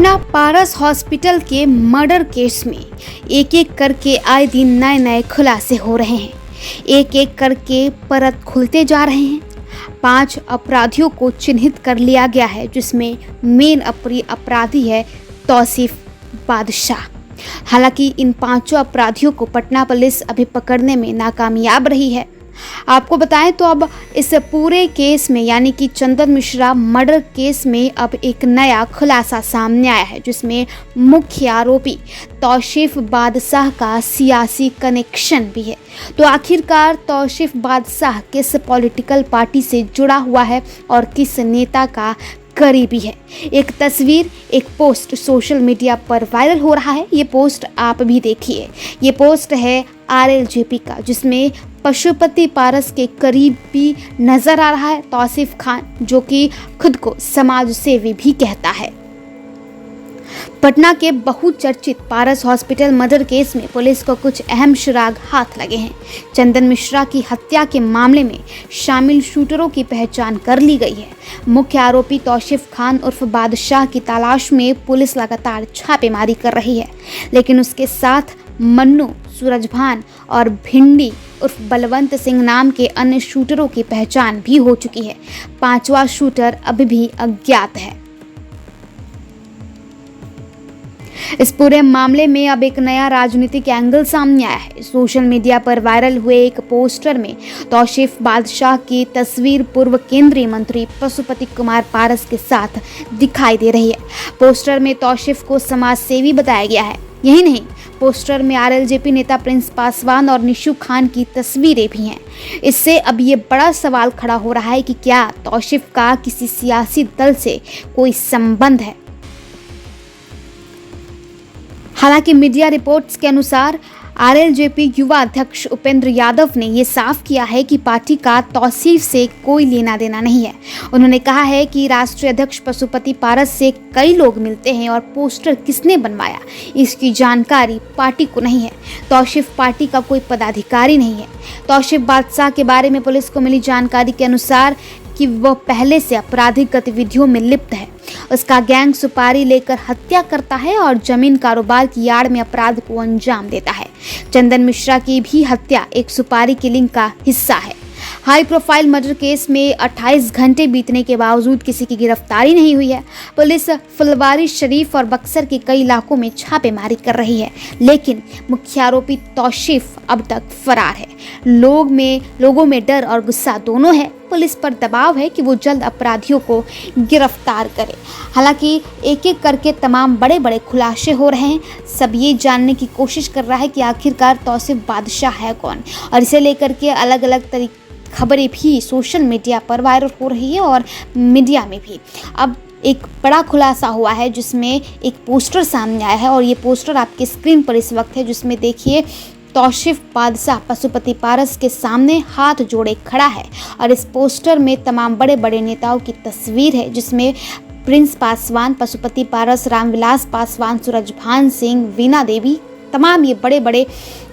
पटना पारस hospital के murder case में एक एक करके आए दिन नए नए खुलासे हो रहे हैं। एक एक करके परत खुलते जा रहे हैं। 5 अपराधियों को चिन्हित कर लिया गया है, जिसमें मेन अपराधी है तौसीफ बादशाह। हालांकि इन 5 अपराधियों को पटना पुलिस अभी पकड़ने में नाकामयाब रही है। आपको बताएं तो अब इस पूरे केस में यानी कि चंदन मिश्रा मर्डर केस में अब एक नया खुलासा सामने आया है, जिसमें मुख्य आरोपी तौसीफ बादशाह का सियासी कनेक्शन भी है। तो आखिरकार तौसीफ बादशाह किस पॉलिटिकल पार्टी से जुड़ा हुआ है और किस नेता का करीबी है। एक तस्वीर, एक पोस्ट सोशल मीडिया पर वायरल हो रहा है। ये पोस्ट आप भी देखिए। ये पोस्ट है RLJP का, जिसमें पशुपति पारस के करीबी नजर आ रहा है तौसीफ खान, जो कि खुद को समाज सेवी भी कहता है। पटना के बहुचर्चित पारस हॉस्पिटल मर्डर केस में पुलिस को कुछ अहम सुराग हाथ लगे हैं। चंदन मिश्रा की हत्या के मामले में शामिल शूटरों की पहचान कर ली गई है। मुख्य आरोपी तौसीफ खान उर्फ बादशाह की तलाश में पुलिस लगातार छापेमारी कर रही है, लेकिन उसके साथ मन्नू, सूरजभान और भिंडी उर्फ बलवंत सिंह नाम के अन्य शूटरों की पहचान भी हो चुकी है। 5वां शूटर अभी भी अज्ञात है। इस पूरे मामले में अब एक नया राजनीतिक एंगल सामने आया है। सोशल मीडिया पर वायरल हुए एक पोस्टर में तौसीफ बादशाह की तस्वीर पूर्व केंद्रीय मंत्री पशुपति कुमार पारस के साथ दिखाई दे रही है। पोस्टर में तौसीफ को समाज सेवी बताया गया है। यही नहीं, पोस्टर में RLJP नेता प्रिंस पासवान और निशु खान की तस्वीरें भी हैं। इससे अब ये बड़ा सवाल खड़ा हो रहा है कि क्या तौसीफ का किसी सियासी दल से कोई संबंध है। हालांकि मीडिया रिपोर्ट्स के अनुसार RLJP युवा अध्यक्ष उपेंद्र यादव ने ये साफ किया है कि पार्टी का तौसीफ से कोई लेना देना नहीं है। उन्होंने कहा है कि राष्ट्रीय अध्यक्ष पशुपति पारस से कई लोग मिलते हैं और पोस्टर किसने बनवाया इसकी जानकारी पार्टी को नहीं है। तौसीफ पार्टी का कोई पदाधिकारी नहीं है। तौसीफ बादशाह के बारे में पुलिस को मिली जानकारी के अनुसार कि वह पहले से आपराधिक गतिविधियों में लिप्त है। उसका गैंग सुपारी लेकर हत्या करता है और जमीन कारोबार की आड़ में अपराध को अंजाम देता है। चंदन मिश्रा की भी हत्या एक सुपारी किलिंग का हिस्सा है। हाई प्रोफाइल मर्डर केस में 28 घंटे बीतने के बावजूद किसी की गिरफ्तारी नहीं हुई है। पुलिस फुलवारी शरीफ और बक्सर के कई इलाकों में छापेमारी कर रही है, लेकिन मुख्य आरोपी तौसीफ अब तक फरार है। लोगों में डर और गुस्सा दोनों है। पुलिस पर दबाव है कि वो जल्द अपराधियों को गिरफ्तार करे। हालांकि एक एक करके तमाम बड़े बड़े खुलासे हो रहे हैं। सब ये जानने की कोशिश कर रहा है कि आखिरकार तौसीफ बादशाह है कौन, और इसे लेकर के अलग अलग खबरें भी सोशल मीडिया पर वायरल हो रही है और मीडिया में भी। अब एक बड़ा खुलासा हुआ है, जिसमें एक पोस्टर सामने आया है और ये पोस्टर आपके स्क्रीन पर इस वक्त है, जिसमें देखिए तौसीफ बादशाह पशुपति पारस के सामने हाथ जोड़े खड़ा है और इस पोस्टर में तमाम बड़े बड़े नेताओं की तस्वीर है, जिसमें प्रिंस पासवान, पशुपति पारस, रामविलास पासवान, सूरजभान सिंह, वीना देवी, तमाम ये बड़े बड़े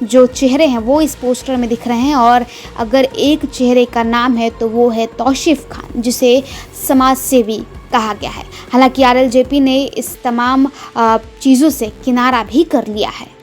जो चेहरे हैं वो इस पोस्टर में दिख रहे हैं। और अगर एक चेहरे का नाम है तो वो है तौसीफ खान, जिसे समाज सेवी कहा गया है। हालांकि RLJP ने इस तमाम चीज़ों से किनारा भी कर लिया है।